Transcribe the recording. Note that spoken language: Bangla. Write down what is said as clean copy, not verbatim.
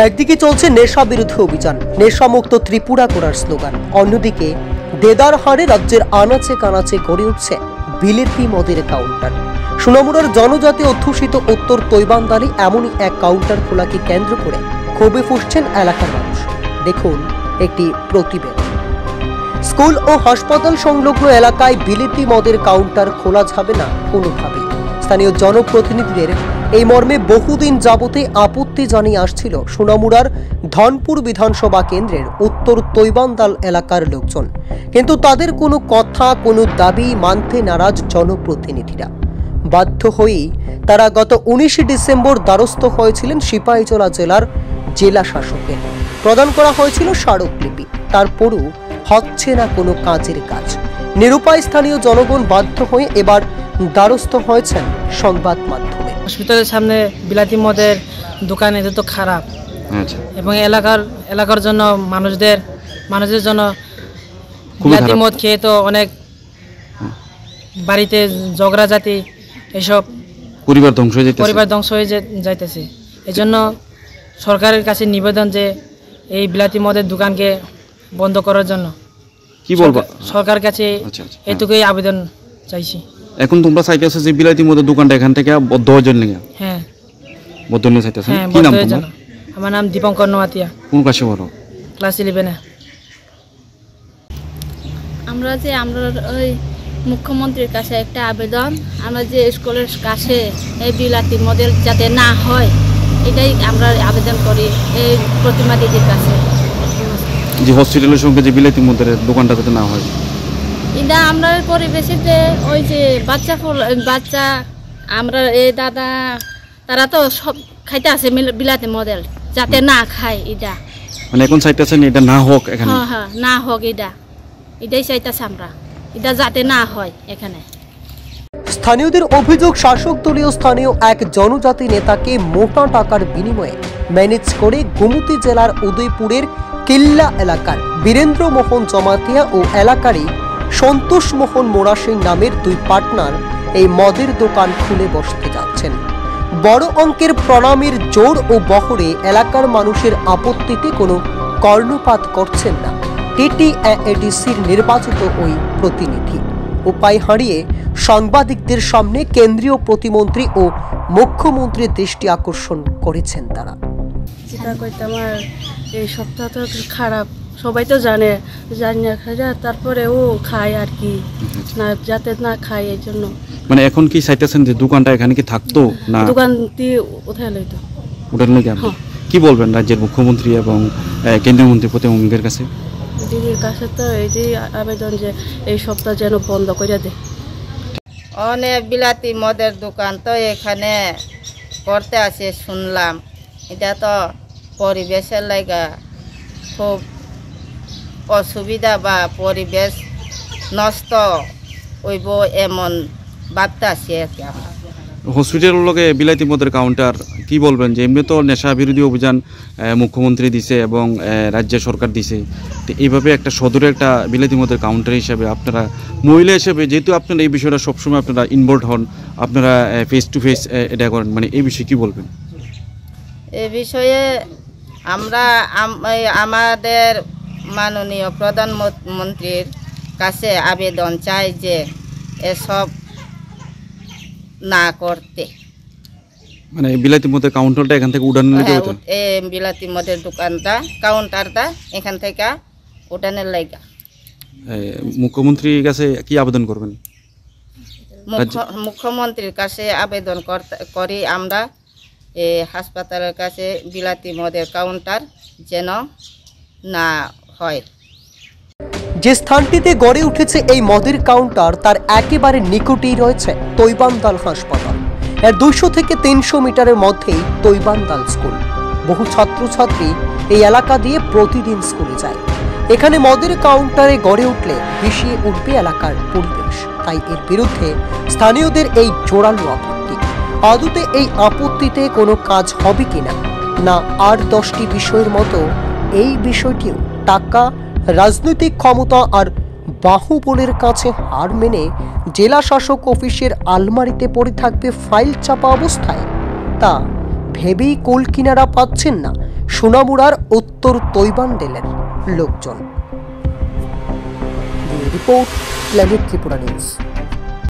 একদিকে চলছে নেশা বিরোধী অভিযান, নেশামুক্ত ত্রিপুরা করার স্লোগান, অন্যদিকে দেদার হারে রাজ্যের আনাচে কানাচে গড়ে উঠছে বিলেতি মদের কাউন্টার। সোনামুড়ার জনজাতি অধ্যুষিত উত্তর তৈবান্দালে এমনই এক কাউন্টার খোলাকে কেন্দ্র করে ক্ষোভে ফুঁসছেন এলাকার মানুষ। দেখুন একটি প্রতিবেদন। স্কুল ও হাসপাতাল সংলগ্ন এলাকায় বিলেতি মদের কাউন্টার খোলা যাবে না কোনোভাবেই। স্থানীয় জনপ্রতিনিধিদের এই মর্মে বহুদিন যাবতে আপত্তি জানিয়ে আসছিল সোনামুড়ার ধনপুর বিধানসভা কেন্দ্রের উত্তর তৈবান্দাল এলাকার লোকজন, কিন্তু তাদের কোনো কথা কোনো দাবি মানতে নারাজ জনপ্রতিনিধিরা। বাধ্য হয়েই তারা গত 19 ডিসেম্বর দ্বারস্থ হয়েছিলেন সিপাহীজলা জেলার জেলা শাসকের। প্রদান করা হয়েছিল স্মারকলিপি, তারপরও হচ্ছে না কোনো কাজের কাজ। নিরুপায় স্থানীয় জনগণ বাধ্য হয়ে এবার দ্বারস্থ হয়েছেন সংবাদ মাধ্যমে। হসপিটালের সামনে বিলাতি মদের দোকান, এটা তো খারাপ। এবং এলাকার জন্য মানুষদের জন্য বিলাতি মদ খেয়ে তো অনেক বাড়িতে ঝগড়া জাতি এসব পরিবার ধ্বংস হয়ে যাইতেছে। এই জন্য সরকারের কাছে নিবেদন যে এই বিলাতি মদের দোকানকে বন্ধ করার জন্য কি বলবো, সরকার কাছে এটুকুই আবেদন চাইছি। এখন তোমরা চাইতেছো যে বিলাতি মদের দোকানটা এখান থেকে বন্ধ হওয়ার জন্য? হ্যাঁ, বন্ধ হতে চাইতেছো। কি নাম তোমার? আমার নাম দীপঙ্কর নোয়াতিয়া। কোন ক্লাসে পড়ো? ক্লাস 11-এ। আমরা ওই মুখ্যমন্ত্রীর কাছে একটা আবেদন, আমরা যে স্কুলের কাছে এই বিলাতি মদের যাতে না হয়, এটাই আমরা আবেদন করি এই প্রতিমা দিদির কাছে। যে হসপিটালের সঙ্গে যে বিলাতি মদের দোকানটা যাতে না হয়, এটা আমরা পরিবেশিতে ওই যে বাচ্চা আমরা এই দাদা তারা তো সব খাইতে আছে বিলাতি মদের, যাতে না খায়। এটা মানে এখন চাইতেছেন এটা না হোক এখানে? হ্যাঁ, না হোক, এটাই চাইতেছে আমরা, এটা যাতে না হয় এখানে। স্থানীয়দের অভিযোগ, শাসক দলীয় স্থানীয় এক জনজাতি নেতাকে মোটা টাকার বিনিময়ে ম্যানেজ করে গোমতী জেলার উদয়পুরের কিল্লা এলাকার বীরেন্দ্র মোহন জমাতিয়া ও এলাকারই সন্তোষ মোহন মোরাসিং নামের দুই পার্টনার এই মদের দোকান খুলে বসতে যাচ্ছেন। বড় অঙ্কের প্রণামীর জোর ও বহরে এলাকার মানুষের আপত্তিতে কোনো কর্ণপাত করছেন না টিটিএডিসির নির্বাচিত ওই প্রতিনিধি। উপায় হারিয়ে সাংবাদিকদের সামনে কেন্দ্রীয় প্রতিমন্ত্রী ও মুখ্যমন্ত্রীর দৃষ্টি আকর্ষণ করেছেন তারা। আমার এই সপ্তাহ তো খারাপ, সবাই তো জানে না খায়, তারপরেও খায় আর কি, না যাতে না খায় এই জন্য। মানে এখন কি চাইতেছেন যে দোকানটা এখানে কি থাকতো না? দোকান দিয়ে উঠাই লইতো। কি বলবেন রাজ্যের মুখ্যমন্ত্রী এবং কেন্দ্রীয় মন্ত্রী প্রতিমন্ত্রীর কাছে? দিদির কাছে তো এই আবেদন যে এই সপ্তাহ যেন বন্ধ করে দেয়। অনেক বিলাতি মদের দোকান তো এখানে করতে আসে শুনলাম, এটা তো পরিবেশের লাগা খুব অসুবিধা বা পরিবেশ নষ্ট হইব এমন ভাবতে আসি আর কি। আমরা হসপিটালের লগে বিলাতি মদের কাউন্টার কি বলবেন? যে এমনি তো নেশা বিরোধী অভিযান মুখ্যমন্ত্রী দিছে এবং রাজ্য সরকার দিছে, তো এইভাবে একটা সদরে একটা বিলাতি মদের কাউন্টার হিসাবে আপনারা মহিলা হিসেবে, যেহেতু আপনারা এই বিষয়টা সবসময় আপনারা ইনভলভ হন, আপনারা ফেস টু ফেস এটা করেন, মানে এই বিষয়ে কি বলবেন? এই বিষয়ে আমরা আমাদের মাননীয় প্রধানমন্ত্রীর কাছে আবেদন চাই যে এসব না করতে। মানে বিলাতি মদের কাউন্টারটা এখান থেকে উঠানো নিতে হতো? এই বিলাতি মদের কাউন্টারটা এখান থেকে উঠানোর লাগা মুখ্যমন্ত্রীর কাছে কি আবেদন করবেন? মুখ্যমন্ত্রীর কাছে আবেদন করি আমরা এই হাসপাতালের কাছে বিলাতি মদের কাউন্টার যেন না হয়। যে স্থানটিতে গড়ে উঠেছে এই মদের কাউন্টার তার একেবারে নিকটেই রয়েছে তৈবান্দাল হাসপাতাল। এর 200 থেকে 300 মিটারের মধ্যেই তৈবান্দাল স্কুল। বহু ছাত্রছাত্রী এই এলাকা দিয়ে প্রতিদিন স্কুলে যায়। এখানে মদের কাউন্টারে গড়ে উঠলে বিষিয়ে উঠবে এলাকার পরিবেশ, তাই এর বিরুদ্ধে স্থানীয়দের এই জোরালো আপত্তি। আদতে এই আপত্তিতে কোনো কাজ হবে কিনা না 8-10টি বিষয়ের মতো এই বিষয়টিও টাকা, রাজনৈতিক ক্ষমতা আর বাহুবলের কাছে হার মেনে জেলা শাসক অফিসের আলমারিতে পড়ে থাকবে ফাইল চাপা অবস্থায়। তা ভেবেই কুল কিনারা পাচ্ছেন না সোনামুড়ার উত্তর তৈবান্ডেলের লোকজন। Report planet Tripura news.